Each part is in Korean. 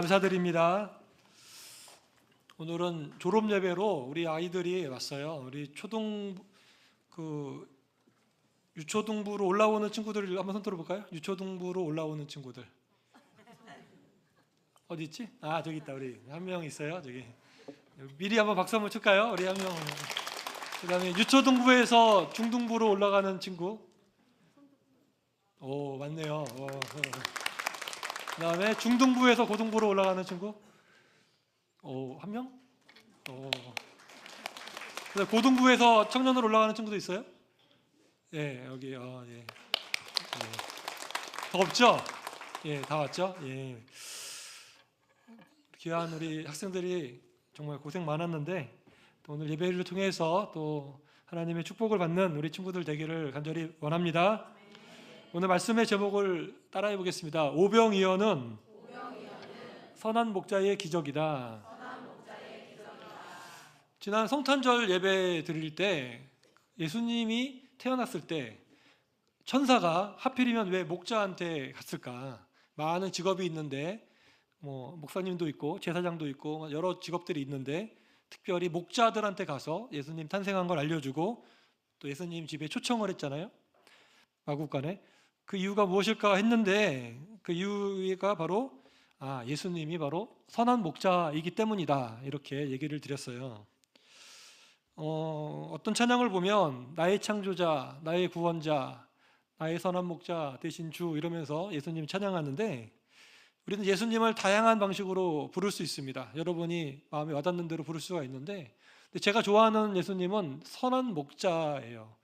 감사드립니다. 오늘은 졸업 예배로 우리 아이들이 왔어요. 우리 유초등부로 올라오는 친구들 한번 손 들어볼까요? 유초등부로 올라오는 친구들 어디 있지? 아, 저기 있다. 우리 한 명 있어요. 저기 미리 한번 박수 한번 칠까요? 우리 한 명. 그다음에 유초등부에서 중등부로 올라가는 친구. 오, 맞네요. 그다음에 중등부에서 고등부로 올라가는 친구. 오, 한 명? 오. 고등부에서 청년으로 올라가는 친구도 있어요? 예, 여기 예. 더 없죠? 예, 다 왔죠? 예. 귀한 우리 학생들이 정말 고생 많았는데 또 오늘 예배를 통해서 또 하나님의 축복을 받는 우리 친구들 되기를 간절히 원합니다. 오늘 말씀의 제목을 따라해 보겠습니다. 오병이어는 선한 목자의 기적이다. 지난 성탄절 예배 드릴 때 예수님이 태어났을 때 천사가 하필이면 왜 목자한테 갔을까? 많은 직업이 있는데 목사님도 있고 제사장도 있고 여러 직업들이 있는데 특별히 목자들한테 가서 예수님 탄생한 걸 알려주고 또 예수님 집에 초청을 했잖아요. 마국간에. 그 이유가 무엇일까 했는데 그 이유가 바로 예수님이 바로 선한 목자이기 때문이다, 이렇게 얘기를 드렸어요. 어떤 찬양을 보면 나의 창조자, 나의 구원자, 나의 선한 목자 대신 주 이러면서 예수님 찬양하는데 우리는 예수님을 다양한 방식으로 부를 수 있습니다. 여러분이 마음에 와닿는 대로 부를 수가 있는데 제가 좋아하는 예수님은 선한 목자예요.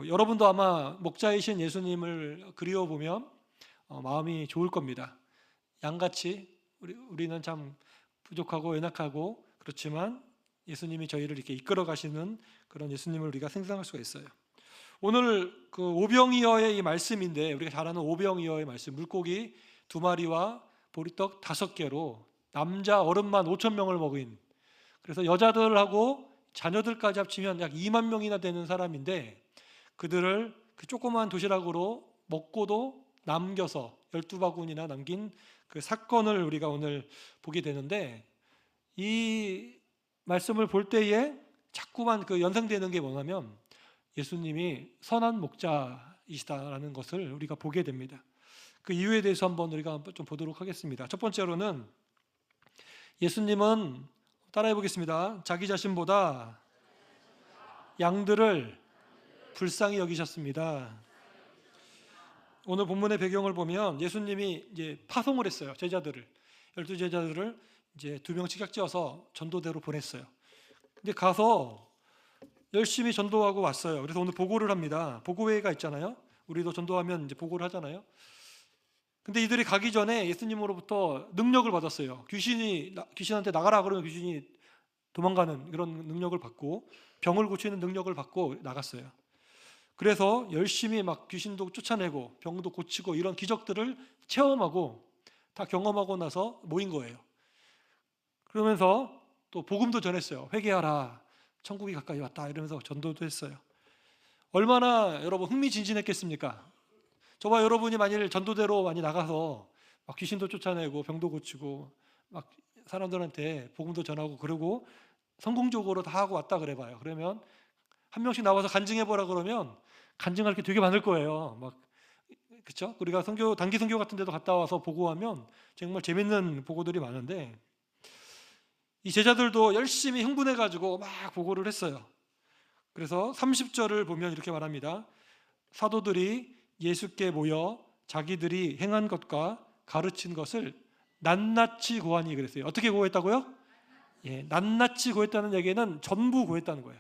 여러분도 아마 목자이신 예수님을 그리워보면 마음이 좋을 겁니다. 양같이 우리는 참 부족하고 연약하고 그렇지만 예수님이 저희를 이렇게 이끌어 가시는 그런 예수님을 우리가 생각할 수가 있어요. 오늘 그 오병이어의 이 말씀인데 우리가 잘 아는 오병이어의 말씀, 물고기 2마리와 보리떡 5개로 남자 어른만 5,000명을 먹인, 그래서 여자들하고 자녀들까지 합치면 약 2만 명이나 되는 사람인데 그들을 그 조그만 도시락으로 먹고도 남겨서 12바구니나 남긴 그 사건을 우리가 오늘 보게 되는데 이 말씀을 볼 때에 자꾸만 그 연상되는 게 뭐냐면 예수님이 선한 목자이시다라는 것을 우리가 보게 됩니다. 그 이유에 대해서 한번 우리가 좀 보도록 하겠습니다. 첫 번째로는 예수님은 따라해 보겠습니다. 자기 자신보다 양들을 불쌍히 여기셨습니다. 오늘 본문의 배경을 보면 예수님이 이제 파송을 했어요. 제자들을 12제자들을 이제 2명씩 짝지어서 전도대로 보냈어요. 근데 가서 열심히 전도하고 왔어요. 그래서 오늘 보고를 합니다. 보고회가 있잖아요. 우리도 전도하면 이제 보고를 하잖아요. 근데 이들이 가기 전에 예수님으로부터 능력을 받았어요. 귀신한테 나가라 그러면 귀신이 도망가는 그런 능력을 받고 병을 고치는 능력을 받고 나갔어요. 그래서 열심히 막 귀신도 쫓아내고 병도 고치고 이런 기적들을 체험하고 다 경험하고 나서 모인 거예요. 그러면서 또 복음도 전했어요. 회개하라, 천국이 가까이 왔다, 이러면서 전도도 했어요. 얼마나 여러분 흥미진진했겠습니까? 저와 여러분이 만일 전도대로 많이 나가서 막 귀신도 쫓아내고 병도 고치고 막 사람들한테 복음도 전하고 그러고 성공적으로 다 하고 왔다 그래봐요. 그러면 한 명씩 나와서 간증해보라 그러면 간증할 게 되게 많을 거예요. 막 그렇죠? 우리가 단기 선교 같은 데도 갔다 와서 보고하면 정말 재밌는 보고들이 많은데 이 제자들도 열심히 흥분해가지고 막 보고를 했어요. 그래서 30절을 보면 이렇게 말합니다. 사도들이 예수께 모여 자기들이 행한 것과 가르친 것을 낱낱이 고하니 그랬어요. 어떻게 고했다고요? 낱낱이 고했다는 얘기는 전부 고했다는 거예요.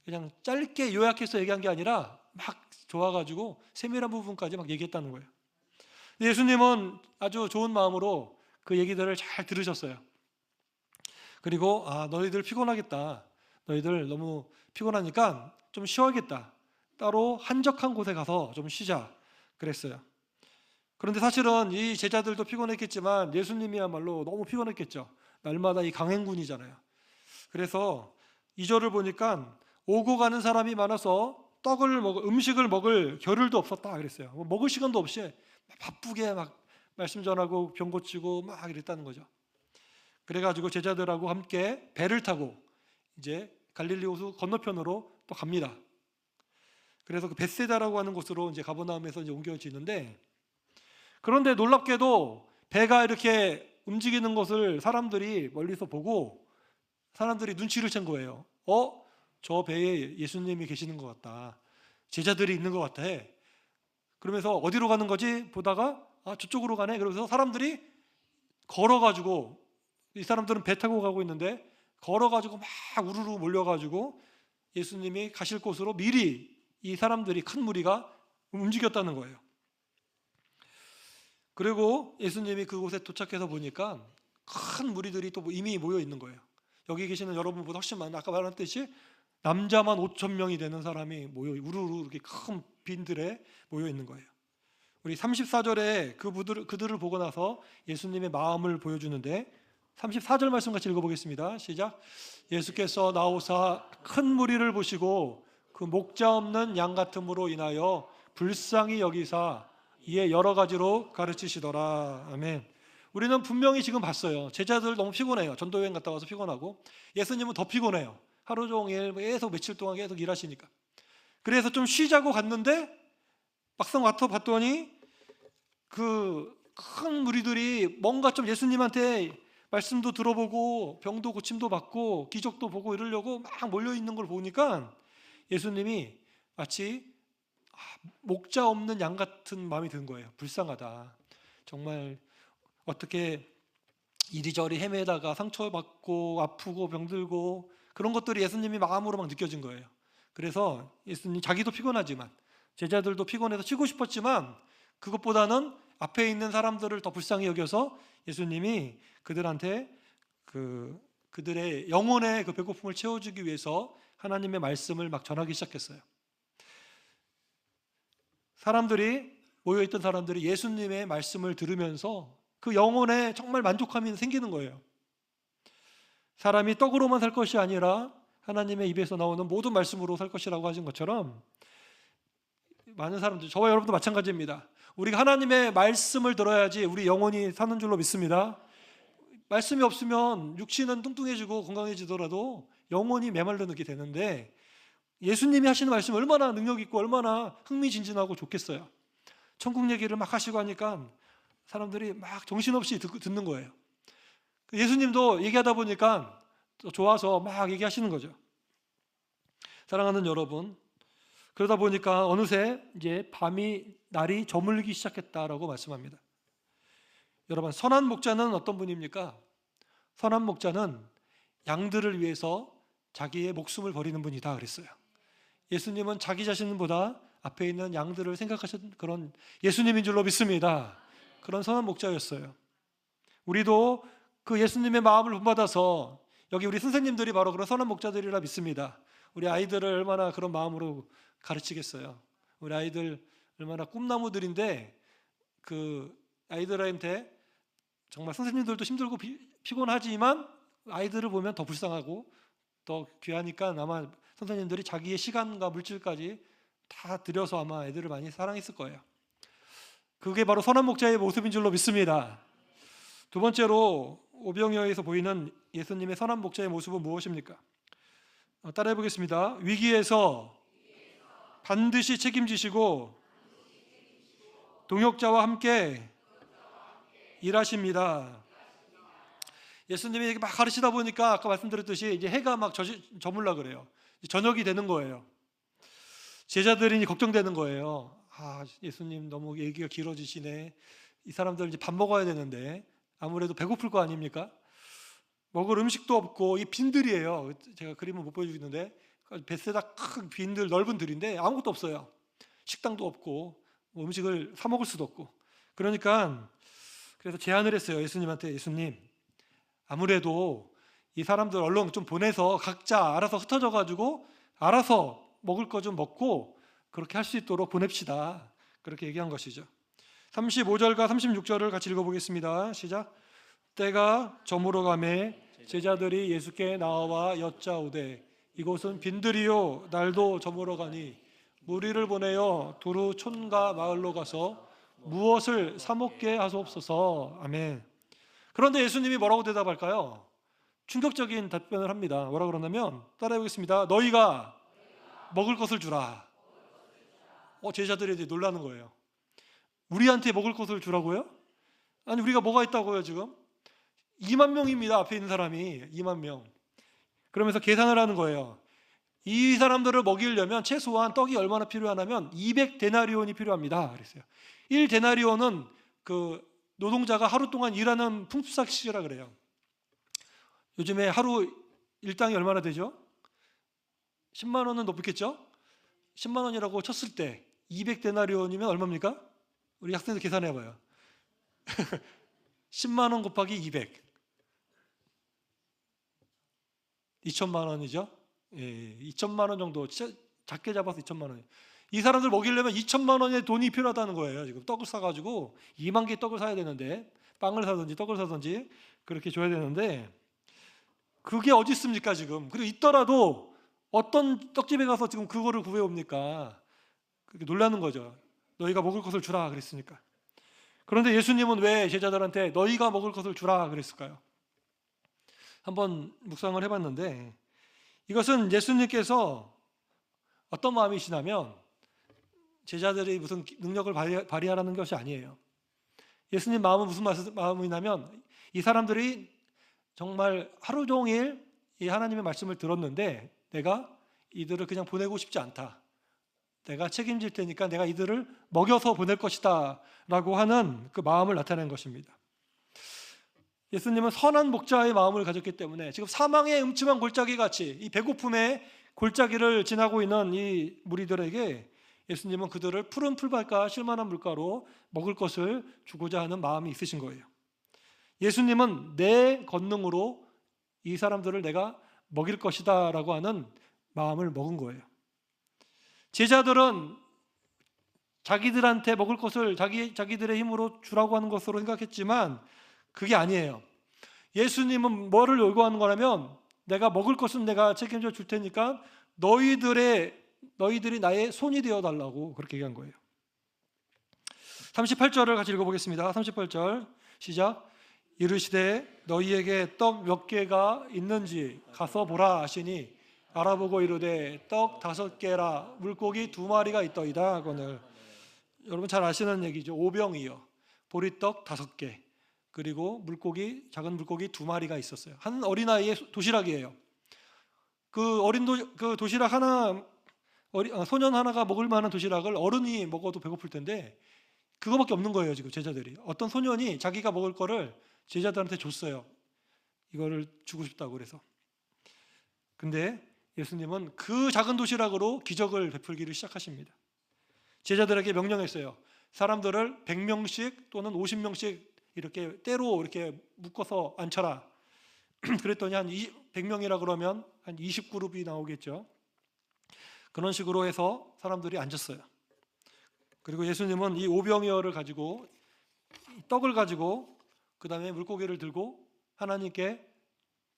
그냥 짧게 요약해서 얘기한 게 아니라 막 좋아가지고 세밀한 부분까지 막 얘기했다는 거예요. 예수님은 아주 좋은 마음으로 그 얘기들을 잘 들으셨어요. 그리고 너희들 피곤하겠다, 너희들 너무 피곤하니까 좀 쉬어야겠다, 따로 한적한 곳에 가서 좀 쉬자 그랬어요. 그런데 사실은 이 제자들도 피곤했겠지만 예수님이야말로 너무 피곤했겠죠. 날마다 이 강행군이잖아요. 그래서 2절을 보니까 오고 가는 사람이 많아서 음식을 먹을 겨를도 없었다 그랬어요. 먹을 시간도 없이 바쁘게 막 말씀 전하고 병 고치고 막 이랬다는 거죠. 그래가지고 제자들하고 함께 배를 타고 이제 갈릴리 호수 건너편으로 또 갑니다. 그래서 그 벳세다라고 하는 곳으로 이제 가버나움에서 이제 옮겨지는데, 그런데 놀랍게도 배가 이렇게 움직이는 것을 사람들이 멀리서 보고 사람들이 눈치를 챈 거예요. 저 배에 예수님이 계시는 것 같다. 제자들이 있는 것 같아. 그러면서 어디로 가는 거지? 보다가 저쪽으로 가네. 그러면서 사람들이 걸어가지고, 이 사람들은 배 타고 가고 있는데 걸어가지고 막 우르르 몰려가지고 예수님이 가실 곳으로 미리 이 사람들이, 큰 무리가 움직였다는 거예요. 그리고 예수님이 그곳에 도착해서 보니까 큰 무리들이 또 이미 모여 있는 거예요. 여기 계시는 여러분보다 훨씬 많은, 아까 말했듯이 남자만 5천 명이 되는 사람이 모여 우르르 이렇게 큰 빈들에 모여 있는 거예요. 우리 34절에 그들을 보고 나서 예수님의 마음을 보여주는데 34절 말씀 같이 읽어보겠습니다. 시작. 예수께서 나오사 큰 무리를 보시고 그 목자 없는 양 같음으로 인하여 불쌍히 여기사 이에 여러 가지로 가르치시더라. 아멘. 우리는 분명히 지금 봤어요. 제자들 너무 피곤해요. 전도여행 갔다 와서 피곤하고, 예수님은 더 피곤해요. 하루 종일 계속 며칠 동안 계속 일하시니까. 그래서 좀 쉬자고 갔는데 막상 와서 봤더니 그 큰 무리들이 뭔가 좀 예수님한테 말씀도 들어보고 병도 고침도 받고 기적도 보고 이러려고 막 몰려있는 걸 보니까 예수님이 마치 목자 없는 양 같은 마음이 든 거예요. 불쌍하다. 정말 어떻게 이리저리 헤매다가 상처받고 아프고 병들고 그런 것들이 예수님이 마음으로 막 느껴진 거예요. 그래서 예수님, 자기도 피곤하지만 제자들도 피곤해서 쉬고 싶었지만 그것보다는 앞에 있는 사람들을 더 불쌍히 여겨서 예수님이 그들한테 그들의 영혼의 그 배고픔을 채워주기 위해서 하나님의 말씀을 막 전하기 시작했어요. 모여있던 사람들이 예수님의 말씀을 들으면서 그 영혼에 정말 만족감이 생기는 거예요. 사람이 떡으로만 살 것이 아니라 하나님의 입에서 나오는 모든 말씀으로 살 것이라고 하신 것처럼 많은 사람들, 저와 여러분도 마찬가지입니다. 우리가 하나님의 말씀을 들어야지 우리 영혼이 사는 줄로 믿습니다. 말씀이 없으면 육신은 뚱뚱해지고 건강해지더라도 영혼이 메말르게 되는데, 예수님이 하시는 말씀이 얼마나 능력 있고 얼마나 흥미진진하고 좋겠어요. 천국 얘기를 막 하시고 하니까 사람들이 막 정신없이 듣는 거예요. 예수님도 얘기하다 보니까 또 좋아서 막 얘기하시는 거죠. 사랑하는 여러분, 그러다 보니까 어느새 이제 날이 저물기 시작했다라고 말씀합니다. 여러분, 선한 목자는 어떤 분입니까? 선한 목자는 양들을 위해서 자기의 목숨을 버리는 분이다 그랬어요. 예수님은 자기 자신보다 앞에 있는 양들을 생각하신 그런 예수님인 줄로 믿습니다. 그런 선한 목자였어요. 우리도 그 예수님의 마음을 본받아서, 여기 우리 선생님들이 바로 그런 선한 목자들이라 믿습니다. 우리 아이들을 얼마나 그런 마음으로 가르치겠어요. 우리 아이들 얼마나 꿈나무들인데 그 아이들한테 정말 선생님들도 힘들고 피곤하지만 아이들을 보면 더 불쌍하고 더 귀하니까 아마 선생님들이 자기의 시간과 물질까지 다 들여서 아마 애들을 많이 사랑했을 거예요. 그게 바로 선한 목자의 모습인 줄로 믿습니다. 두 번째로 오병이어에서 보이는 예수님의 선한 목자의 모습은 무엇입니까? 따라해 보겠습니다. 위기에서 반드시 책임지시고 동역자와 함께 일하십니다. 예수님이 막 가르치다 보니까 아까 말씀드렸듯이 이제 해가 막 저물라 그래요. 저녁이 되는 거예요. 제자들이 걱정되는 거예요. 예수님 너무 얘기가 길어지시네. 이 사람들 이제 밥 먹어야 되는데 아무래도 배고플 거 아닙니까? 먹을 음식도 없고 이 빈들이에요. 제가 그림을 못 보여주겠는데 벳세다 큰 빈들, 넓은 들인데 아무것도 없어요. 식당도 없고 뭐 음식을 사 먹을 수도 없고. 그러니까 그래서 제안을 했어요. 예수님한테. 예수님, 아무래도 이 사람들 얼른 좀 보내서 각자 알아서 흩어져 가지고 알아서 먹을 거 좀 먹고 그렇게 할 수 있도록 보냅시다. 그렇게 얘기한 것이죠. 35절과 36절을 같이 읽어보겠습니다. 시작. 때가 저물어 가매 제자들이 예수께 나와 여짜오되 이곳은 빈들이요 날도 저물어 가니 무리를 보내어 두루 촌과 마을로 가서 무엇을 사 먹게 하소옵소서. 아멘. 그런데 예수님이 뭐라고 대답할까요? 충격적인 답변을 합니다. 뭐라 그러냐면, 따라해 보겠습니다. 너희가 먹을 것을 주라. 제자들이 이제 놀라는 거예요. 우리한테 먹을 것을 주라고요? 아니, 우리가 뭐가 있다고요 지금? 2만 명입니다. 앞에 있는 사람이 2만 명. 그러면서 계산을 하는 거예요. 이 사람들을 먹이려면 최소한 떡이 얼마나 필요하냐면 200데나리온이 필요합니다. 그랬어요. 1데나리온은 그 노동자가 하루 동안 일하는 풍수삭시라 그래요. 요즘에 하루 일당이 얼마나 되죠? 10만 원은 높겠죠? 10만 원이라고 쳤을 때 200데나리온이면 얼마입니까? 우리 학생들 계산해 봐요. 10만 원 곱하기 200. 2천만 원이죠? 예, 2천만 원 정도, 작게 잡아서 2천만 원. 이 사람들 먹이려면 2천만 원의 돈이 필요하다는 거예요. 지금 떡을 사가지고 2만 개 떡을 사야 되는데, 빵을 사든지 떡을 사든지 그렇게 줘야 되는데, 그게 어디 있습니까 지금? 그리고 있더라도 어떤 떡집에 가서 지금 그거를 구해옵니까? 그렇게 놀라는 거죠. 너희가 먹을 것을 주라 그랬으니까. 그런데 예수님은 왜 제자들한테 너희가 먹을 것을 주라 그랬을까요? 한번 묵상을 해봤는데, 이것은 예수님께서 어떤 마음이시냐면 제자들이 무슨 능력을 발휘하라는 것이 아니에요. 예수님 마음은 무슨 마음이냐면, 이 사람들이 정말 하루 종일 이 하나님의 말씀을 들었는데 내가 이들을 그냥 보내고 싶지 않다. 내가 책임질 테니까 내가 이들을 먹여서 보낼 것이다 라고 하는 그 마음을 나타낸 것입니다. 예수님은 선한 목자의 마음을 가졌기 때문에 지금 사망의 음침한 골짜기 같이 이 배고픔의 골짜기를 지나고 있는 이 무리들에게 예수님은 그들을 푸른 풀밭과 실만한 물가로 먹을 것을 주고자 하는 마음이 있으신 거예요. 예수님은 내 권능으로 이 사람들을 내가 먹일 것이다 라고 하는 마음을 먹은 거예요. 제자들은 자기들한테 먹을 것을 자기들의 힘으로 주라고 하는 것으로 생각했지만 그게 아니에요. 예수님은 뭐를 요구하는 거냐면, 내가 먹을 것은 내가 책임져 줄 테니까 너희들이 나의 손이 되어 달라고 그렇게 얘기한 거예요. 38절을 같이 읽어보겠습니다. 38절 시작. 이르시되 너희에게 떡 몇 개가 있는지 가서 보라 하시니 알아보고 이르되 떡 5개라 물고기 2마리가 있더이다 하거늘. 여러분 잘 아시는 얘기죠. 오병이어 보리떡 5개 그리고 작은 물고기 2마리가 있었어요. 한 어린아이의 도시락이에요. 그 도시락 하나, 소년 하나가 먹을 만한 도시락을 어른이 먹어도 배고플 텐데 그거밖에 없는 거예요. 지금 제자들이, 어떤 소년이 자기가 먹을 거를 제자들한테 줬어요. 이거를 주고 싶다고 그래서. 근데 예수님은 그 작은 도시락으로 기적을 베풀기를 시작하십니다. 제자들에게 명령했어요. 사람들을 100명씩 또는 50명씩 이렇게 때로 이렇게 묶어서 앉혀라. 그랬더니 한 100명이라 그러면 한 20그룹이 나오겠죠. 그런 식으로 해서 사람들이 앉았어요. 그리고 예수님은 이 오병이어를 가지고, 떡을 가지고, 그 다음에 물고기를 들고 하나님께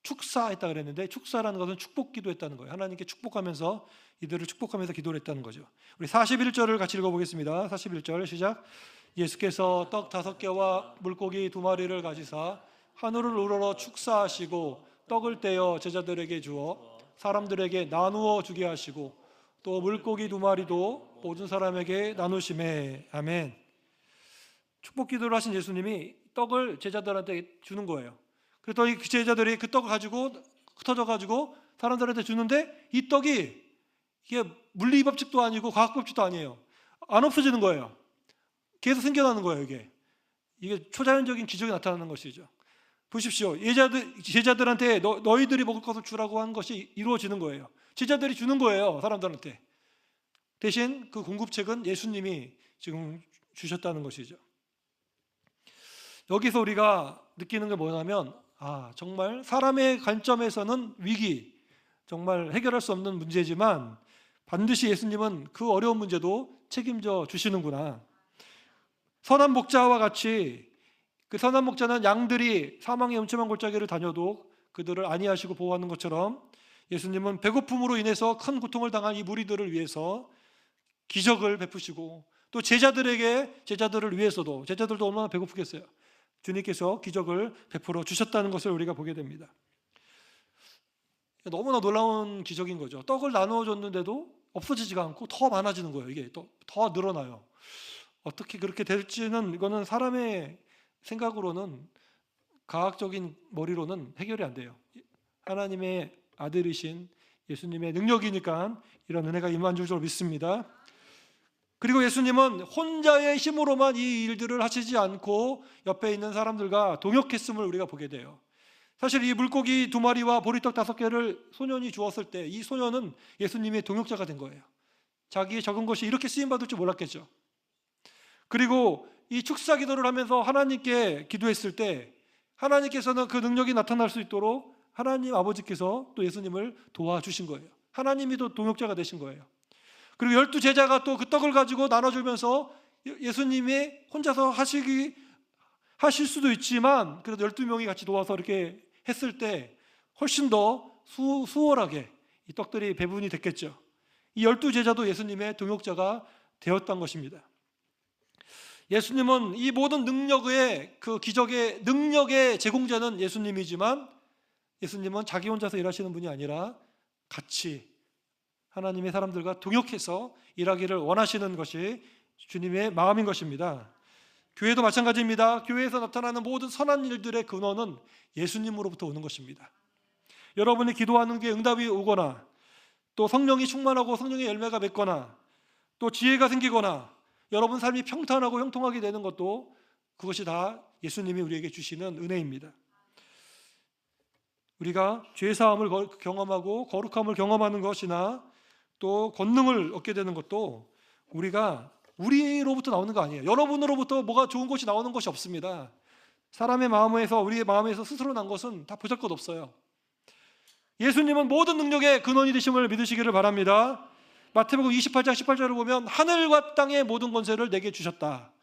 축사했다 그랬는데, 축사라는 것은 축복기도 했다는 거예요. 하나님께 축복하면서, 이들을 축복하면서 기도를 했다는 거죠. 우리 41절을 같이 읽어보겠습니다. 41절 시작. 예수께서 떡 5개와 물고기 2마리를 가지사 하늘을 우러러 축사하시고 떡을 떼어 제자들에게 주어 사람들에게 나누어 주게 하시고 또 물고기 2마리도 모든 사람에게 나누시매. 아멘. 축복 기도를 하신 예수님이 떡을 제자들한테 주는 거예요. 그랬더니 그 제자들이 그 떡을 가지고 흩어져 가지고 사람들한테 주는데, 이 떡이 이게 물리 법칙도 아니고 과학 법칙도 아니에요. 안 없어지는 거예요. 계속 생겨나는 거예요. 이게 초자연적인 기적이 나타나는 것이죠. 보십시오. 제자들한테 너희들이 먹을 것을 주라고 한 것이 이루어지는 거예요. 제자들이 주는 거예요, 사람들한테. 대신 그 공급책은 예수님이 지금 주셨다는 것이죠. 여기서 우리가 느끼는 게 뭐냐면, 정말 사람의 관점에서는 위기, 정말 해결할 수 없는 문제지만 반드시 예수님은 그 어려운 문제도 책임져 주시는구나. 선한 목자와 같이, 그 선한 목자는 양들이 사망의 음침한 골짜기를 다녀도 그들을 안위하시고 보호하는 것처럼 예수님은 배고픔으로 인해서 큰 고통을 당한 이 무리들을 위해서 기적을 베푸시고 또 제자들을 위해서도, 제자들도 얼마나 배고프겠어요. 주님께서 기적을 베풀어 주셨다는 것을 우리가 보게 됩니다. 너무나 놀라운 기적인 거죠. 떡을 나누어 줬는데도 없어지지가 않고 더 많아지는 거예요. 이게 더 늘어나요. 어떻게 그렇게 될지는, 이거는 사람의 생각으로는, 과학적인 머리로는 해결이 안 돼요. 하나님의 아들이신 예수님의 능력이니까 이런 은혜가 임한 줄 믿습니다. 그리고 예수님은 혼자의 힘으로만 이 일들을 하시지 않고 옆에 있는 사람들과 동역했음을 우리가 보게 돼요. 사실 이 물고기 2마리와 보리떡 5개를 소년이 주었을 때 이 소년은 예수님의 동역자가 된 거예요. 자기의 적은 것이 이렇게 쓰임받을 줄 몰랐겠죠. 그리고 이 축사 기도를 하면서 하나님께 기도했을 때 하나님께서는 그 능력이 나타날 수 있도록 하나님 아버지께서 또 예수님을 도와주신 거예요. 하나님이 또 동역자가 되신 거예요. 그리고 12제자가 또 그 떡을 가지고 나눠주면서 예수님이 혼자서 하실 수도 있지만 그래도 12명이 같이 도와서 이렇게 했을 때 훨씬 더 수월하게 이 떡들이 배분이 됐겠죠. 이 12제자도 예수님의 동역자가 되었던 것입니다. 예수님은 이 모든 능력의, 그 기적의 능력의 제공자는 예수님이지만 예수님은 자기 혼자서 일하시는 분이 아니라 같이 하나님의 사람들과 동역해서 일하기를 원하시는 것이 주님의 마음인 것입니다. 교회도 마찬가지입니다. 교회에서 나타나는 모든 선한 일들의 근원은 예수님으로부터 오는 것입니다. 여러분이 기도하는 게 응답이 오거나, 또 성령이 충만하고 성령의 열매가 맺거나, 또 지혜가 생기거나, 여러분 삶이 평탄하고 형통하게 되는 것도 그것이 다 예수님이 우리에게 주시는 은혜입니다. 우리가 죄사함을 경험하고 거룩함을 경험하는 것이나 또 권능을 얻게 되는 것도 우리로부터 나오는 거 아니에요. 여러분으로부터 뭐가 좋은 것이 나오는 것이 없습니다. 사람의 마음에서, 우리의 마음에서 스스로 난 것은 다 보잘것없어요. 예수님은 모든 능력의 근원이 되심을 믿으시기를 바랍니다. 마태복음 28장 18절을 보면 하늘과 땅의 모든 권세를 내게 주셨다.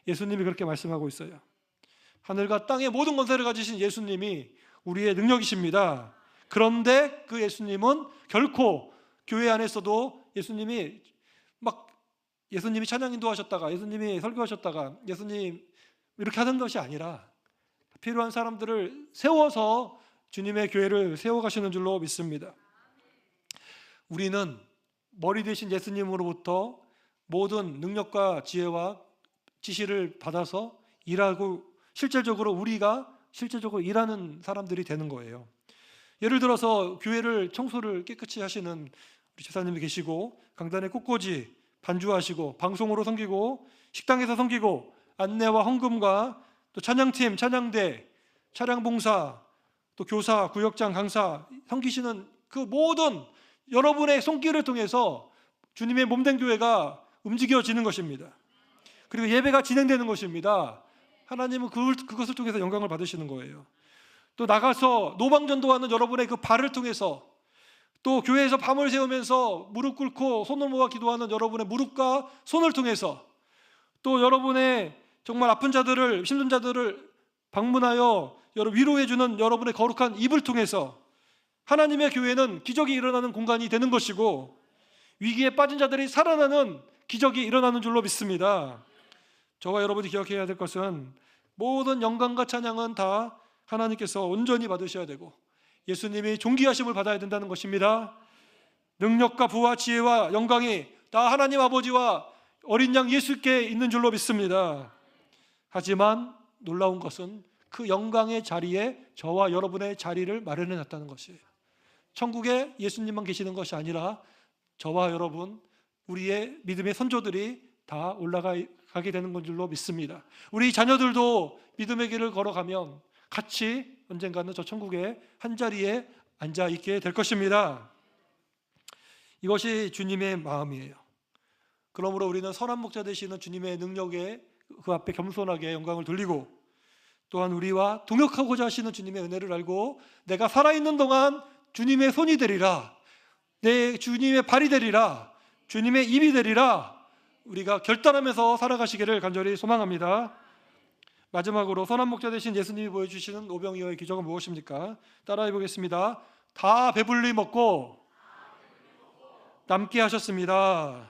예수님이 그렇게 말씀하고 있어요. 하늘과 땅의 모든 권세를 가지신 예수님이 우리의 능력이십니다. 그런데 그 예수님은 결코 교회 안에서도 예수님이 찬양 인도하셨다가, 예수님이 설교하셨다가, 예수님 이렇게 하는 것이 아니라 필요한 사람들을 세워서 주님의 교회를 세워가시는 줄로 믿습니다. 우리는 머리 되신 예수님으로부터 모든 능력과 지혜와 지시를 받아서 일하고 우리가 실제적으로 일하는 사람들이 되는 거예요. 예를 들어서 교회를 청소를 깨끗이 하시는 우리 집사님이 계시고, 강단에 꽃꽂이 반주하시고, 방송으로 섬기고, 식당에서 섬기고, 안내와 헌금과 또 찬양팀, 찬양대, 차량봉사, 또 교사, 구역장, 강사 섬기시는 그 모든 여러분의 손길을 통해서 주님의 몸된 교회가 움직여지는 것입니다. 그리고 예배가 진행되는 것입니다. 하나님은 그것을 통해서 영광을 받으시는 거예요. 또 나가서 노방전도하는 여러분의 그 발을 통해서, 또 교회에서 밤을 새우면서 무릎 꿇고 손을 모아 기도하는 여러분의 무릎과 손을 통해서, 또 여러분의 정말 아픈 자들을, 힘든 자들을 방문하여 위로해주는 여러분의 거룩한 입을 통해서 하나님의 교회는 기적이 일어나는 공간이 되는 것이고, 위기에 빠진 자들이 살아나는 기적이 일어나는 줄로 믿습니다. 저와 여러분이 기억해야 될 것은 모든 영광과 찬양은 다 하나님께서 온전히 받으셔야 되고 예수님이 존귀하심을 받아야 된다는 것입니다. 능력과 부와 지혜와 영광이 다 하나님 아버지와 어린 양 예수께 있는 줄로 믿습니다. 하지만 놀라운 것은 그 영광의 자리에 저와 여러분의 자리를 마련해 놨다는 것이에요. 천국에 예수님만 계시는 것이 아니라 저와 여러분, 우리의 믿음의 선조들이 다 올라가게 되는 건 줄로 믿습니다. 우리 자녀들도 믿음의 길을 걸어가면 같이 언젠가는 저 천국의 한자리에 앉아 있게 될 것입니다. 이것이 주님의 마음이에요. 그러므로 우리는 선한 목자 되시는 주님의 능력에 그 앞에 겸손하게 영광을 돌리고, 또한 우리와 동역하고자 하시는 주님의 은혜를 알고 내가 살아있는 동안 주님의 손이 되리라, 내 주님의 발이 되리라, 주님의 입이 되리라, 우리가 결단하면서 살아가시기를 간절히 소망합니다. 마지막으로 선한 목자 되신 예수님이 보여주시는 오병이어의 기적은 무엇입니까? 따라해 보겠습니다. 다 배불리 먹고 남게 하셨습니다.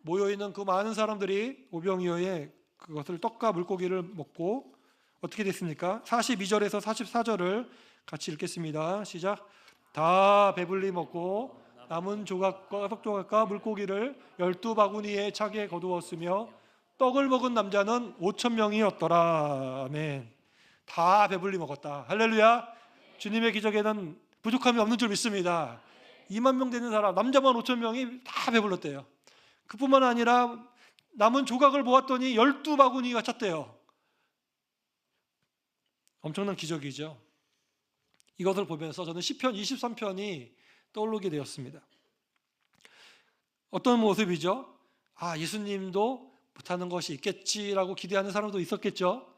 모여있는 그 많은 사람들이 오병이어의 그것을 떡과 물고기를 먹고 어떻게 됐습니까? 42절에서 44절을 같이 읽겠습니다. 시작. 다 배불리 먹고 남은 조각과 석조각과 물고기를 12바구니에 차게 거두었으며 떡을 먹은 남자는 5,000명이었더라. 아멘. 다 배불리 먹었다. 할렐루야. 주님의 기적에는 부족함이 없는 줄 믿습니다. 2만 명 되는 사람, 남자만 5,000명이 다 배불렀대요. 그뿐만 아니라 남은 조각을 모았더니 12바구니가 찼대요. 엄청난 기적이죠. 이것을 보면서 저는 시편 23편이 떠오르게 되었습니다. 어떤 모습이죠? 예수님도 못하는 것이 있겠지라고 기대하는 사람도 있었겠죠.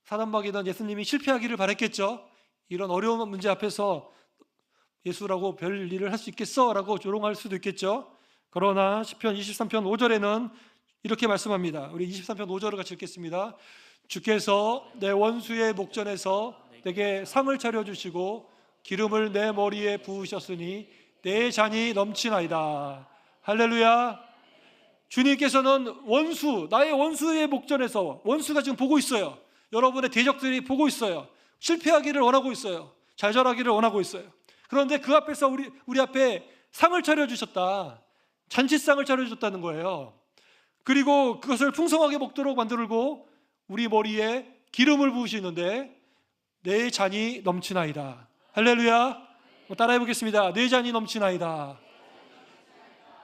사단마귀는 예수님이 실패하기를 바랬겠죠. 이런 어려운 문제 앞에서 예수라고 별 일을 할 수 있겠어? 라고 조롱할 수도 있겠죠. 그러나 시편 23편 5절에는 이렇게 말씀합니다. 우리 23편 5절을 같이 읽겠습니다. 주께서 내 원수의 목전에서 내게 상을 차려주시고 기름을 내 머리에 부으셨으니 내 잔이 넘치나이다. 할렐루야. 주님께서는 나의 원수의 목전에서, 원수가 지금 보고 있어요. 여러분의 대적들이 보고 있어요. 실패하기를 원하고 있어요. 좌절하기를 원하고 있어요. 그런데 그 앞에서 우리 앞에 상을 차려주셨다. 잔치상을 차려주셨다는 거예요. 그리고 그것을 풍성하게 먹도록 만들고 우리 머리에 기름을 부으시는데 내 잔이 넘치나이다. 할렐루야. 따라해 보겠습니다. 내 잔이 넘치나이다.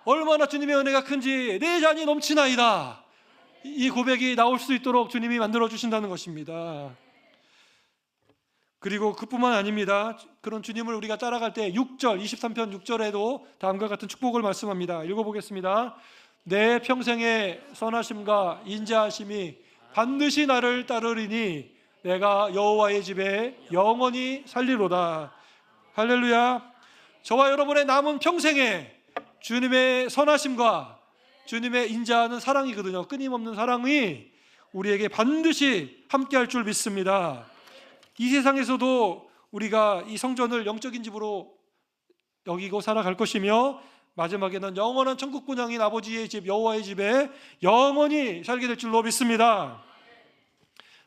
얼마나 주님의 은혜가 큰지 내 잔이 넘치나이다. 이 고백이 나올 수 있도록 주님이 만들어 주신다는 것입니다. 그리고 그뿐만 아닙니다. 그런 주님을 우리가 따라갈 때 6절, 23편 6절에도 다음과 같은 축복을 말씀합니다. 읽어보겠습니다. 내 평생의 선하심과 인자하심이 반드시 나를 따르리니 내가 여호와의 집에 영원히 살리로다. 할렐루야. 저와 여러분의 남은 평생에 주님의 선하심과 주님의 인자하는 사랑이거든요. 끊임없는 사랑이 우리에게 반드시 함께할 줄 믿습니다. 이 세상에서도 우리가 이 성전을 영적인 집으로 여기고 살아갈 것이며 마지막에는 영원한 천국 분양인 아버지의 집 여호와의 집에 영원히 살게 될 줄로 믿습니다.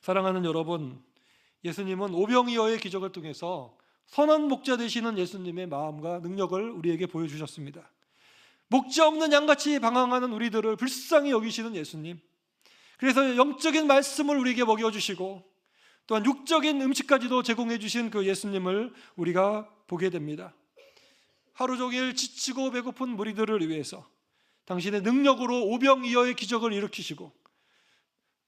사랑하는 여러분, 예수님은 오병이어의 기적을 통해서 선한 목자 되시는 예수님의 마음과 능력을 우리에게 보여주셨습니다. 목자 없는 양같이 방황하는 우리들을 불쌍히 여기시는 예수님, 그래서 영적인 말씀을 우리에게 먹여주시고 또한 육적인 음식까지도 제공해 주신 그 예수님을 우리가 보게 됩니다. 하루 종일 지치고 배고픈 무리들을 위해서 당신의 능력으로 오병이어의 기적을 일으키시고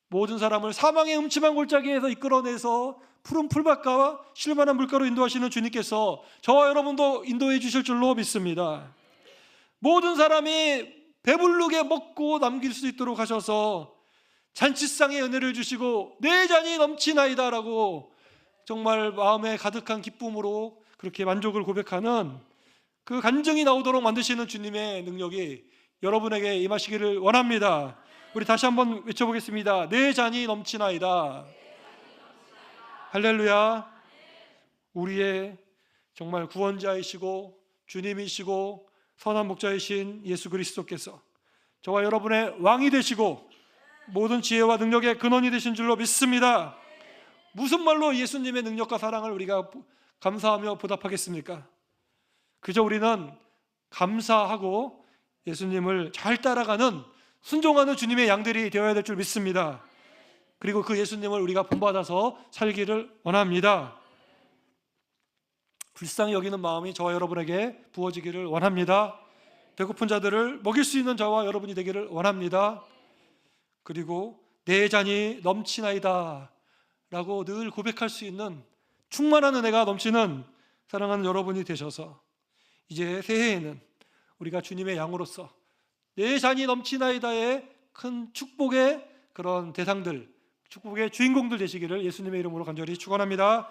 모든 사람을 사망의 음침한 골짜기에서 이끌어내서 푸른 풀밭과 실만한 물가로 인도하시는 주님께서 저와 여러분도 인도해 주실 줄로 믿습니다. 모든 사람이 배부르게 먹고 남길 수 있도록 하셔서 잔치상의 은혜를 주시고 내 잔이 넘치나이다 라고 정말 마음에 가득한 기쁨으로 그렇게 만족을 고백하는 그 간증이 나오도록 만드시는 주님의 능력이 여러분에게 임하시기를 원합니다. 우리 다시 한번 외쳐보겠습니다. 내 잔이 넘치나이다. 할렐루야. 우리의 정말 구원자이시고 주님이시고 선한 목자이신 예수 그리스도께서 저와 여러분의 왕이 되시고 모든 지혜와 능력의 근원이 되신 줄로 믿습니다. 무슨 말로 예수님의 능력과 사랑을 우리가 감사하며 보답하겠습니까? 그저 우리는 감사하고 예수님을 잘 따라가는 순종하는 주님의 양들이 되어야 될 줄 믿습니다. 그리고 그 예수님을 우리가 본받아서 살기를 원합니다. 불쌍히 여기는 마음이 저와 여러분에게 부어지기를 원합니다. 배고픈 자들을 먹일 수 있는 저와 여러분이 되기를 원합니다. 그리고 내 잔이 넘치나이다 라고 늘 고백할 수 있는 충만한 은혜가 넘치는 사랑하는 여러분이 되셔서 이제 새해에는 우리가 주님의 양으로서 내 잔이 넘치나이다의 큰 축복의 그런 대상들, 축복의 주인공들 되시기를 예수님의 이름으로 간절히 축원합니다.